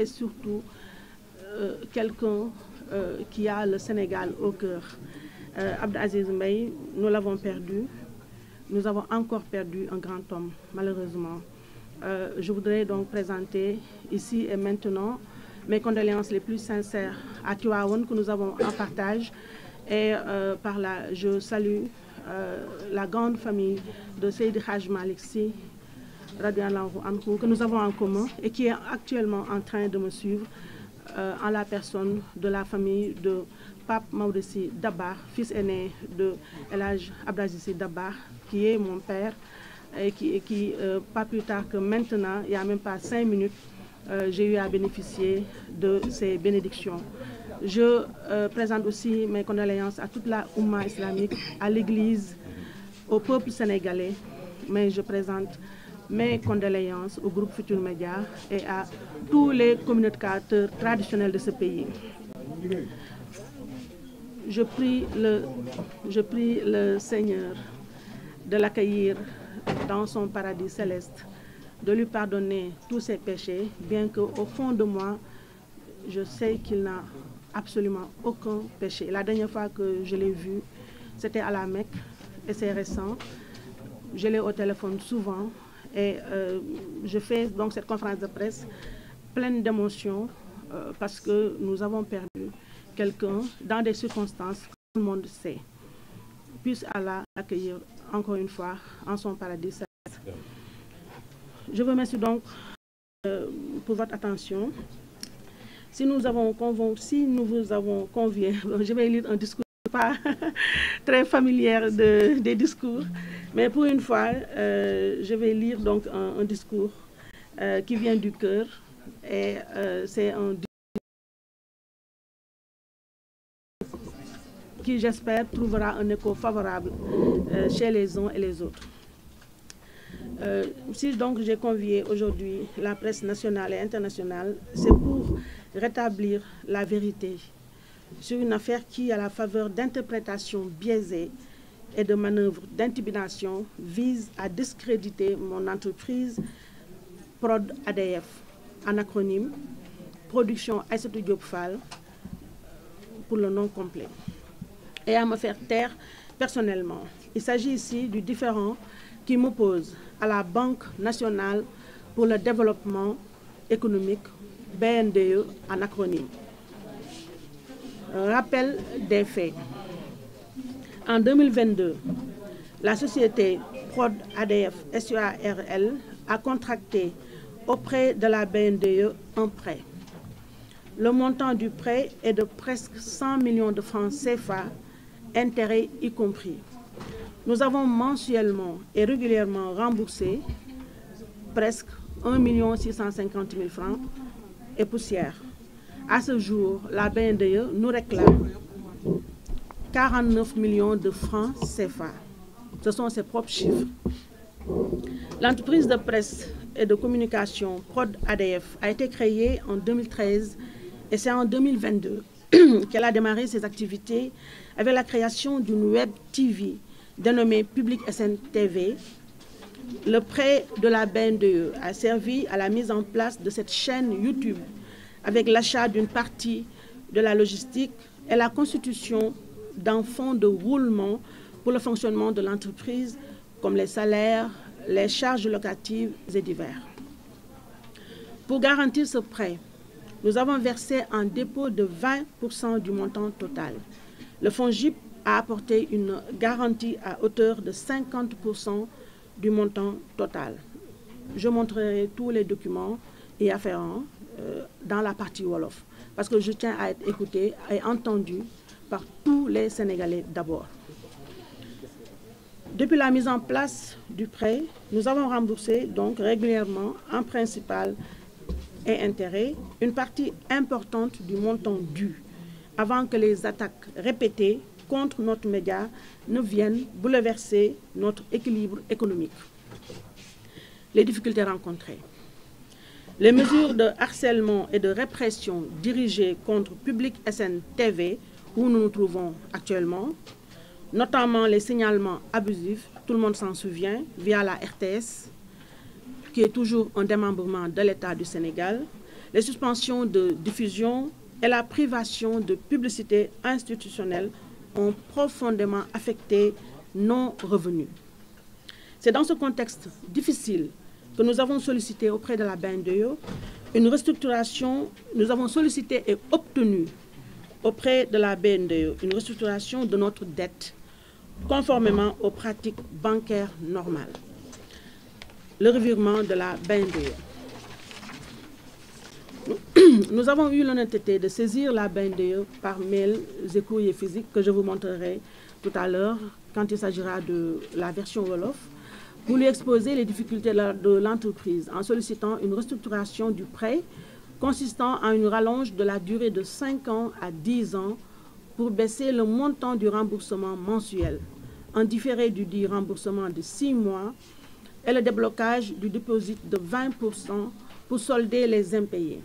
surtout quelqu'un qui a le Sénégal au cœur. Abdou Aziz Mbaye, nous l'avons perdu. Nous avons encore perdu un grand homme, malheureusement. Je voudrais donc présenter ici et maintenant mes condoléances les plus sincères à Tivaouane que nous avons en partage. Et par là, je salue la grande famille de Seydi Hadj Malick Sy, radiallahu anhu, que nous avons en commun et qui est actuellement en train de me suivre en la personne de la famille de Pape Maodo Sy Dabakh, fils aîné de El Hadj Abdou Aziz Sy Dabakh, qui est mon père, et qui pas plus tard que maintenant, il n'y a même pas 5 minutes, j'ai eu à bénéficier de ces bénédictions. Je présente aussi mes condoléances à toute la Oumma islamique, à l'Église, au peuple sénégalais, mais je présente mes condoléances au groupe Futurs Médias et à tous les communicateurs traditionnels de ce pays. Je prie le Seigneur de l'accueillir dans son paradis céleste, de lui pardonner tous ses péchés, bien qu'au fond de moi, je sais qu'il n'a absolument aucun péché. La dernière fois que je l'ai vu, c'était à la Mecque, et c'est récent. Je l'ai au téléphone souvent, et je fais donc cette conférence de presse pleine d'émotions, parce que nous avons perdu quelqu'un dans des circonstances que tout le monde sait. Puisse Allah accueillir encore une fois en son paradis céleste. Je vous remercie donc pour votre attention. Si nous vous avons convié, je vais lire un discours pas très familier des discours, mais pour une fois, je vais lire donc un discours qui vient du cœur, et c'est un discours qui, j'espère, trouvera un écho favorable chez les uns et les autres. Si donc j'ai convié aujourd'hui la presse nationale et internationale, c'est pour rétablir la vérité sur une affaire qui, à la faveur d'interprétations biaisées et de manœuvres d'intimidation, vise à discréditer mon entreprise Prod ADF, en acronyme Production Aïssatou Diop Fall, pour le nom complet, et à me faire taire personnellement. Il s'agit ici du différend qui m'oppose à la Banque nationale pour le développement économique, BNDE en acronyme. Rappel des faits. En 2022, la société Prod ADF SUARL a contracté auprès de la BNDE un prêt. Le montant du prêt est de presque 100 millions de francs CFA, intérêts y compris. Nous avons mensuellement et régulièrement remboursé presque 1 650 000 francs et poussière. À ce jour, la BNDE nous réclame 49 millions de francs CFA. Ce sont ses propres chiffres. L'entreprise de presse et de communication Prod ADF a été créée en 2013 et c'est en 2022 qu'elle a démarré ses activités avec la création d'une web TV dénommée Public SN TV. Le prêt de la BNDE a servi à la mise en place de cette chaîne YouTube avec l'achat d'une partie de la logistique et la constitution d'un fonds de roulement pour le fonctionnement de l'entreprise, comme les salaires, les charges locatives et divers. Pour garantir ce prêt, nous avons versé un dépôt de 20% du montant total. Le FONGIP a apporté une garantie à hauteur de 50% du montant total. Je montrerai tous les documents y afférents dans la partie Wolof, parce que je tiens à être écouté et entendu par tous les Sénégalais d'abord. Depuis la mise en place du prêt, nous avons remboursé donc régulièrement en principal et intérêt une partie importante du montant dû, avant que les attaques répétées contre notre média ne viennent bouleverser notre équilibre économique. Les difficultés rencontrées. Les mesures de harcèlement et de répression dirigées contre Public SN TV, où nous nous trouvons actuellement, notamment les signalements abusifs, tout le monde s'en souvient, via la RTS, qui est toujours un démembrement de l'État du Sénégal, les suspensions de diffusion et la privation de publicité institutionnelle ont profondément affecté nos revenus. C'est dans ce contexte difficile que nous avons sollicité auprès de la BNDE une restructuration, nous avons sollicité et obtenu auprès de la BNDE une restructuration de notre dette conformément aux pratiques bancaires normales. Le revirement de la BNDE. Nous avons eu l'honnêteté de saisir la BNDE par mail et courrier physique que je vous montrerai tout à l'heure quand il s'agira de la version Wolof, pour lui exposer les difficultés de l'entreprise en sollicitant une restructuration du prêt consistant en une rallonge de la durée de 5 ans à 10 ans pour baisser le montant du remboursement mensuel, un différé du dit remboursement de 6 mois et le déblocage du dépôt de 20% pour solder les impayés.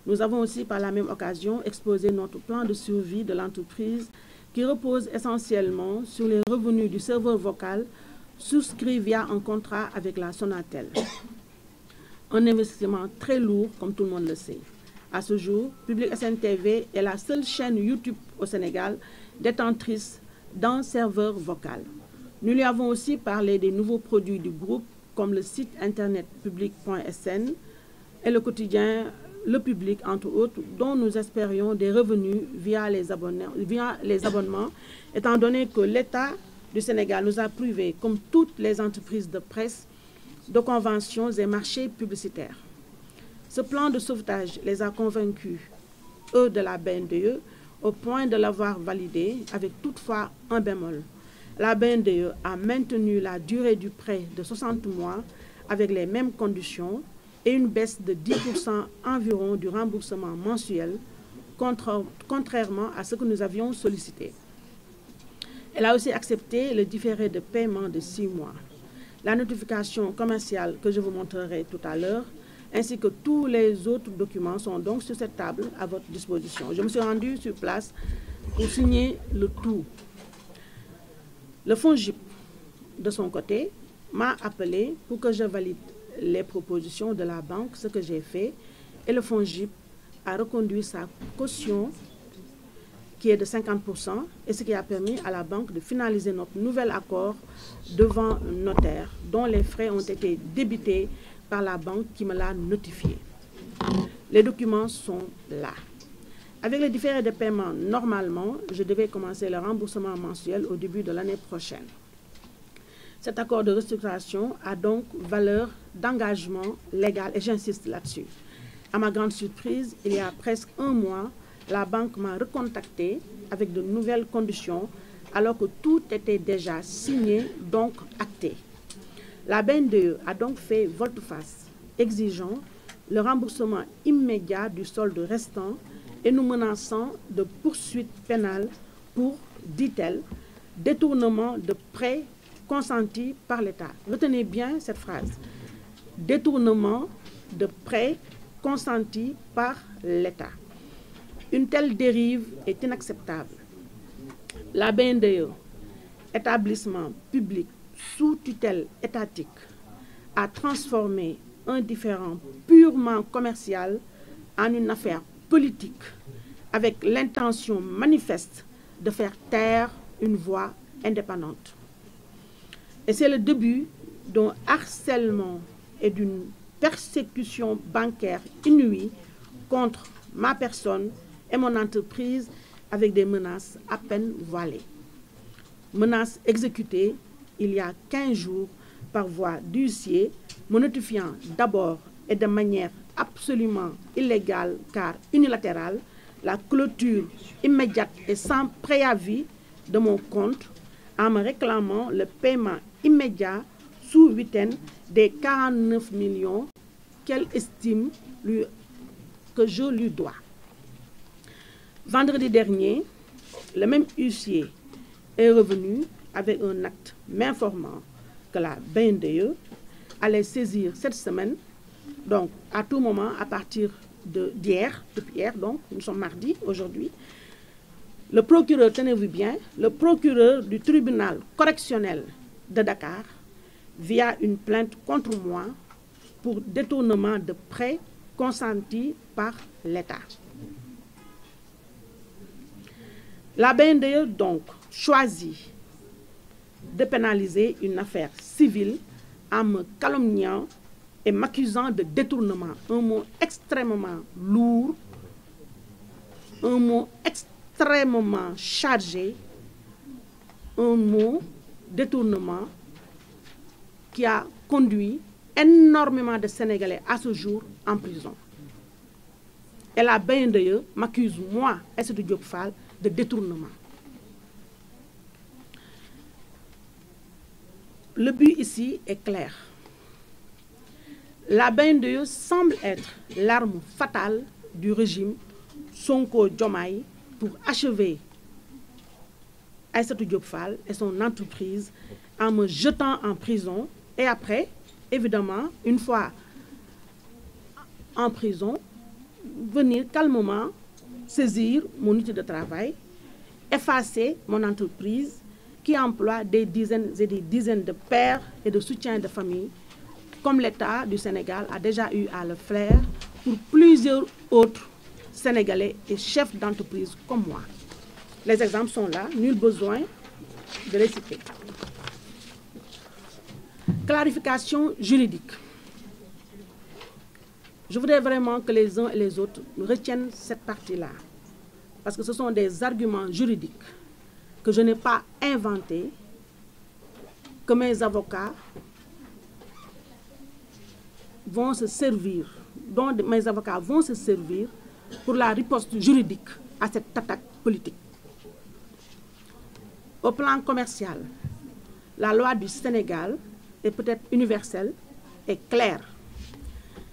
Nous avons aussi par la même occasion exposé notre plan de survie de l'entreprise qui repose essentiellement sur les revenus du serveur vocal souscrit via un contrat avec la Sonatel. Un investissement très lourd, comme tout le monde le sait. À ce jour, Public SN TV est la seule chaîne YouTube au Sénégal détentrice d'un serveur vocal. Nous lui avons aussi parlé des nouveaux produits du groupe, comme le site internet public.sn et le quotidien Le Public, entre autres, dont nous espérions des revenus via les abonnements, étant donné que l'État du Sénégal nous a privé, comme toutes les entreprises de presse, de conventions et marchés publicitaires. Ce plan de sauvetage les a convaincus, eux de la BNDE, au point de l'avoir validé, avec toutefois un bémol. La BNDE a maintenu la durée du prêt de 60 mois avec les mêmes conditions et une baisse de 10% environ du remboursement mensuel, contrairement à ce que nous avions sollicité. Elle a aussi accepté le différé de paiement de 6 mois. La notification commerciale que je vous montrerai tout à l'heure, ainsi que tous les autres documents sont donc sur cette table à votre disposition. Je me suis rendue sur place pour signer le tout. Le FONGIP, de son côté, m'a appelé pour que je valide les propositions de la banque, ce que j'ai fait, et le FONGIP a reconduit sa caution qui est de 50%, et ce qui a permis à la banque de finaliser notre nouvel accord devant un notaire, dont les frais ont été débités par la banque qui me l'a notifié. Les documents sont là. Avec les différés de paiement, normalement, je devais commencer le remboursement mensuel au début de l'année prochaine. Cet accord de restructuration a donc valeur d'engagement légal, et j'insiste là-dessus. À ma grande surprise, il y a presque un mois, la banque m'a recontacté avec de nouvelles conditions, alors que tout était déjà signé, donc acté. La BNDE a donc fait volte-face, exigeant le remboursement immédiat du solde restant et nous menaçant de poursuites pénales pour, dit-elle, détournement de prêts consentis par l'État. Retenez bien cette phrase. Détournement de prêts consentis par l'État. Une telle dérive est inacceptable. La BNDE, établissement public sous tutelle étatique, a transformé un différend purement commercial en une affaire politique avec l'intention manifeste de faire taire une voix indépendante. Et c'est le début d'un harcèlement et d'une persécution bancaire inouïe contre ma personne et mon entreprise avec des menaces à peine voilées. Menaces exécutées il y a 15 jours par voie d'huissier, me notifiant d'abord et de manière absolument illégale car unilatérale la clôture immédiate et sans préavis de mon compte en me réclamant le paiement immédiat sous huitaine des 49 millions qu'elle estime que je lui dois. Vendredi dernier, le même huissier est revenu avec un acte m'informant que la BNDE allait saisir cette semaine, donc à tout moment à partir d'hier, depuis hier, donc nous sommes mardi aujourd'hui, le procureur, tenez-vous bien, le procureur du tribunal correctionnel de Dakar, via une plainte contre moi pour détournement de prêts consentis par l'État. La BNDE, donc, choisit de pénaliser une affaire civile en me calomniant et m'accusant de détournement. Un mot extrêmement lourd, un mot extrêmement chargé, un mot détournement qui a conduit énormément de Sénégalais à ce jour en prison. Et la BNDE m'accuse, moi, Aïssatou Diop Fall, de détournement. Le but ici est clair. La BNDE semble être l'arme fatale du régime Sonko-Diomaye pour achever Aïssatou Diop Fall et son entreprise en me jetant en prison. Et après, évidemment, une fois en prison, venir calmement saisir mon outil de travail, effacer mon entreprise qui emploie des dizaines et des dizaines de pères et de soutiens de famille, comme l'État du Sénégal a déjà eu à le faire pour plusieurs autres Sénégalais et chefs d'entreprise comme moi. Les exemples sont là, nul besoin de les citer. Clarification juridique. Je voudrais vraiment que les uns et les autres retiennent cette partie-là, parce que ce sont des arguments juridiques que je n'ai pas inventés, que mes avocats vont se servir, dont mes avocats vont se servir pour la riposte juridique à cette attaque politique. Au plan commercial, la loi du Sénégal est peut-être universelle et claire.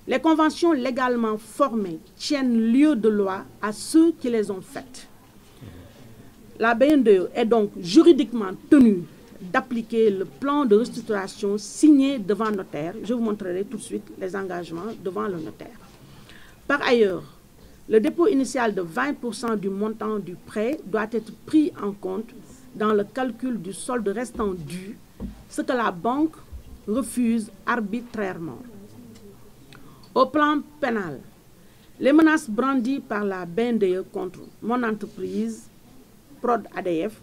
Les conventions légalement formées tiennent lieu de loi à ceux qui les ont faites. La BNDE est donc juridiquement tenue d'appliquer le plan de restructuration signé devant notaire. Je vous montrerai tout de suite les engagements devant le notaire. Par ailleurs, le dépôt initial de 20% du montant du prêt doit être pris en compte dans le calcul du solde restant dû, ce que la banque refuse arbitrairement. Au plan pénal, les menaces brandies par la BNDE contre mon entreprise, Prod ADF,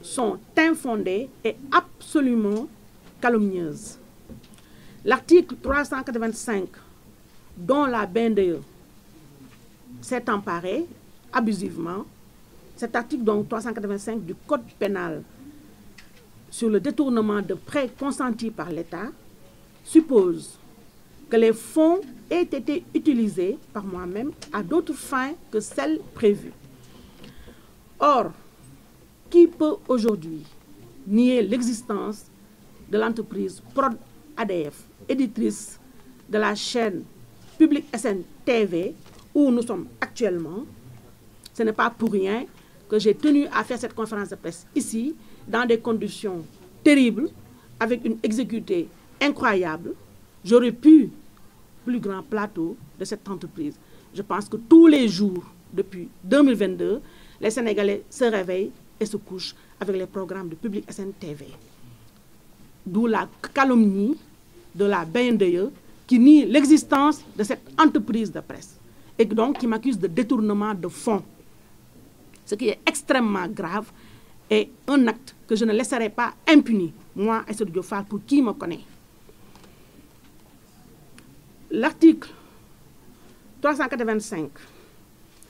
sont infondées et absolument calomnieuses. L'article 385, dont la BNDE s'est emparée abusivement, cet article donc 385 du Code pénal sur le détournement de prêts consentis par l'État suppose que les fonds aient été utilisés par moi-même à d'autres fins que celles prévues. Or, qui peut aujourd'hui nier l'existence de l'entreprise Prod ADF, éditrice de la chaîne Public SN TV, où nous sommes actuellement? Ce n'est pas pour rien que j'ai tenu à faire cette conférence de presse ici, dans des conditions terribles, avec une exécutée incroyable. J'aurais pu plus grand plateau de cette entreprise. Je pense que tous les jours, depuis 2022, les Sénégalais se réveillent et se couchent avec les programmes de Public SN TV. D'où la calomnie de la BNDE qui nie l'existence de cette entreprise de presse et donc qui m'accuse de détournement de fonds. Ce qui est extrêmement grave et un acte que je ne laisserai pas impuni, moi, Aïssatou Diop Fall, pour qui me connaît. L'article 385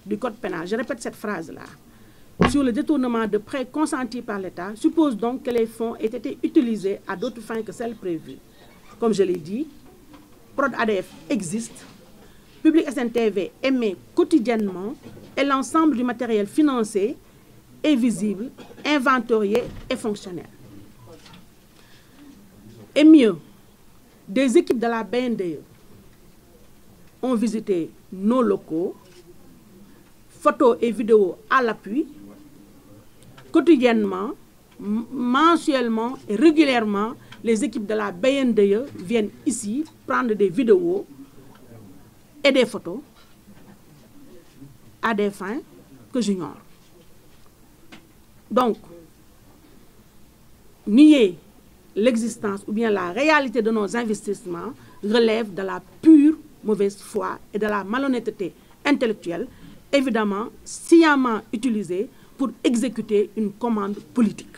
du Code pénal, je répète cette phrase-là, sur le détournement de prêts consentis par l'État, suppose donc que les fonds aient été utilisés à d'autres fins que celles prévues. Comme je l'ai dit, Prod ADF existe, Public SN TV émet quotidiennement et l'ensemble du matériel financé est visible, inventorié et fonctionnel. Et mieux, des équipes de la BNDE ont visité nos locaux, photos et vidéos à l'appui, quotidiennement, mensuellement et régulièrement, les équipes de la BNDE viennent ici prendre des vidéos et des photos à des fins que j'ignore. Donc, nier l'existence ou bien la réalité de nos investissements relève de la pure mauvaise foi et de la malhonnêteté intellectuelle, évidemment sciemment utilisée pour exécuter une commande politique.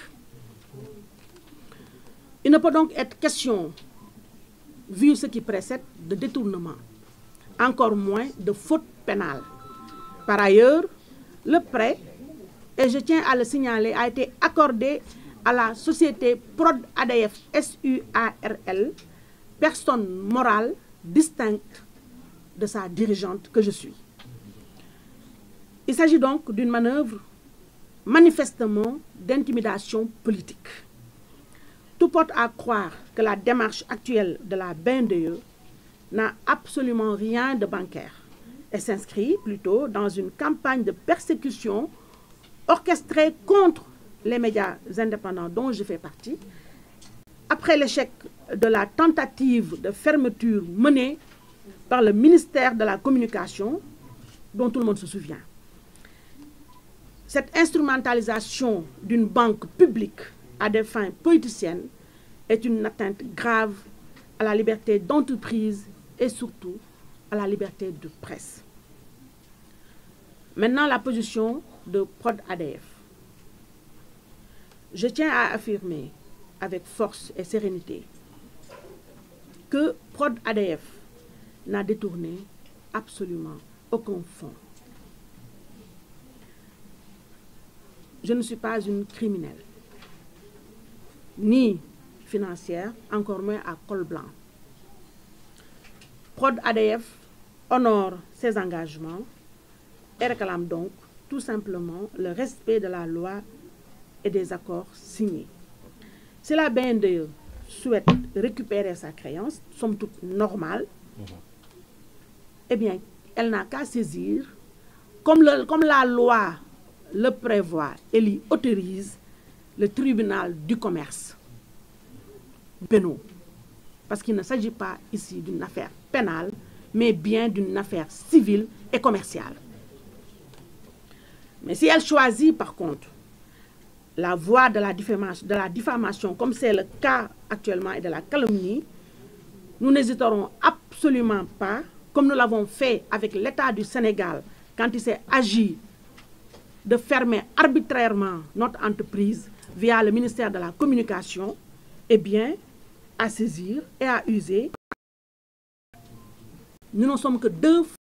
Il ne peut donc être question, vu ce qui précède, de détournement, encore moins de faute pénale. Par ailleurs, le prêt, et je tiens à le signaler, a été accordé à la société Prod ADF SUARL, personne morale distincte de sa dirigeante que je suis. Il s'agit donc d'une manœuvre manifestement d'intimidation politique. Tout porte à croire que la démarche actuelle de la BNDE n'a absolument rien de bancaire et s'inscrit plutôt dans une campagne de persécution orchestrée contre les médias indépendants dont je fais partie, après l'échec de la tentative de fermeture menée par le ministère de la Communication, dont tout le monde se souvient. Cette instrumentalisation d'une banque publique à des fins politiciennes est une atteinte grave à la liberté d'entreprise et surtout à la liberté de presse. Maintenant, la position de Prod ADF. Je tiens à affirmer avec force et sérénité que Prod ADF n'a détourné absolument aucun fonds. Je ne suis pas une criminelle, ni financière, encore moins à col blanc. Prod ADF honore ses engagements et réclame donc tout simplement le respect de la loi et des accords signés. Si la BNDE souhaite récupérer sa créance, somme toute normale, eh bien, elle n'a qu'à saisir, comme la loi le prévoit et l'y autorise, le tribunal du commerce pénal. Parce qu'il ne s'agit pas ici d'une affaire pénale, mais bien d'une affaire civile et commerciale. Mais si elle choisit, par contre, la voie de la diffamation, comme c'est le cas actuellement, et de la calomnie, nous n'hésiterons absolument pas, comme nous l'avons fait avec l'État du Sénégal, quand il s'est agi de fermer arbitrairement notre entreprise via le ministère de la Communication, eh bien, à saisir et à user. Nous ne sommes que deux femmes.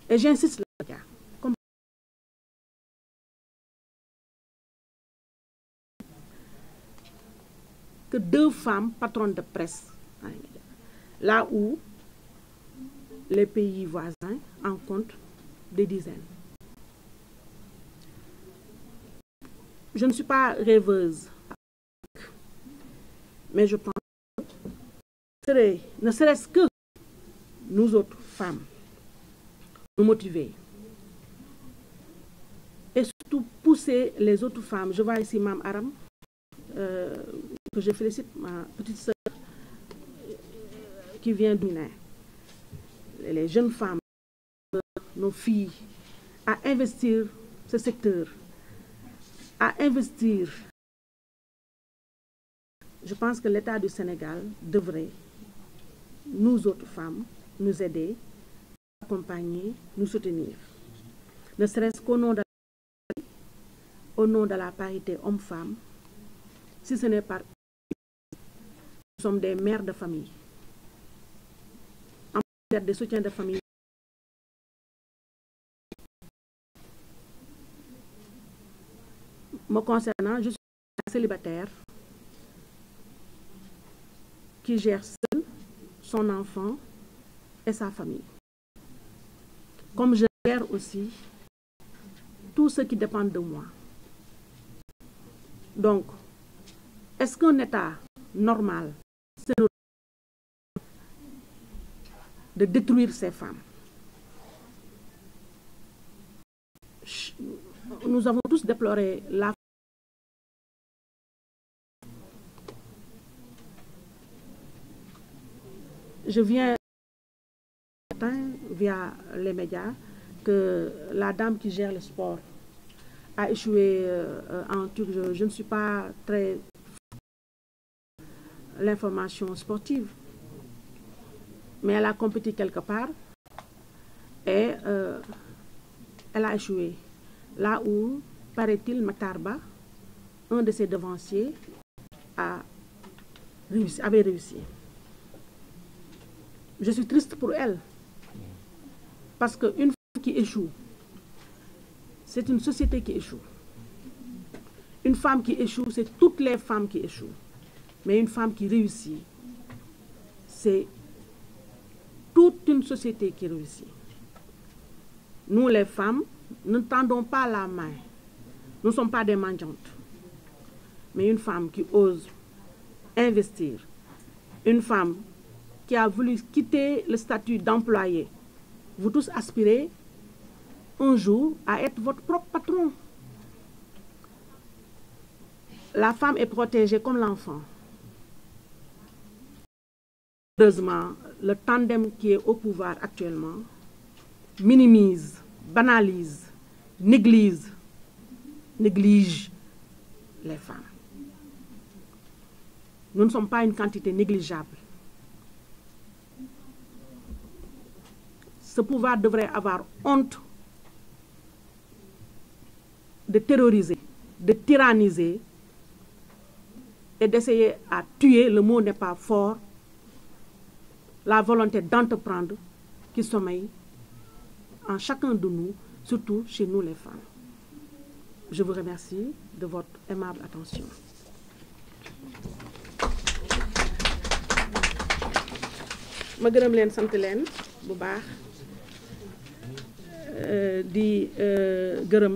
Et j'insiste là-dessus. Que deux femmes patronnes de presse, là où les pays voisins en comptent des dizaines. Je ne suis pas rêveuse, mais je pense que ne serait-ce que nous autres femmes, nous motiver et surtout pousser les autres femmes. Je vois ici Mme Aram, que je félicite, ma petite sœur qui vient du Nord. Les jeunes femmes, nos filles, à investir ce secteur, à investir. Je pense que l'État du Sénégal devrait, nous autres femmes, nous aider, accompagner, nous soutenir. Ne serait-ce qu'au nom de la parité homme-femme, si ce n'est pas... Nous sommes des mères de famille. En matière de soutien de famille, me concernant, je suis célibataire qui gère seul son enfant et sa famille. Comme je gère aussi tout ce qui dépend de moi. Donc, est-ce qu'un État normal, c'est de détruire ces femmes? Nous avons tous déploré la... Je viens via les médias que la dame qui gère le sport a échoué en Turquie. Je ne suis pas très... l'information sportive. mais elle a compétit quelque part et elle a échoué. Là où, paraît-il, Matar Ba, un de ses devanciers, avait réussi. Je suis triste pour elle, parce qu'une femme qui échoue, c'est une société qui échoue. Une femme qui échoue, c'est toutes les femmes qui échouent. Mais une femme qui réussit, c'est toute une société qui réussit. Nous, les femmes, ne tendons pas la main. Nous ne sommes pas des mendiantes. Mais une femme qui ose investir, une femme qui a voulu quitter le statut d'employé. Vous tous aspirez un jour à être votre propre patron. La femme est protégée comme l'enfant. Heureusement, le tandem qui est au pouvoir actuellement minimise, banalise, néglige les femmes. Nous ne sommes pas une quantité négligeable. Ce pouvoir devrait avoir honte de terroriser, de tyranniser et d'essayer à tuer, le mot n'est pas fort, la volonté d'entreprendre qui sommeille en chacun de nous, surtout chez nous les femmes. Je vous remercie de votre aimable attention. ma gërëm leen sant leen bu baax di gërëm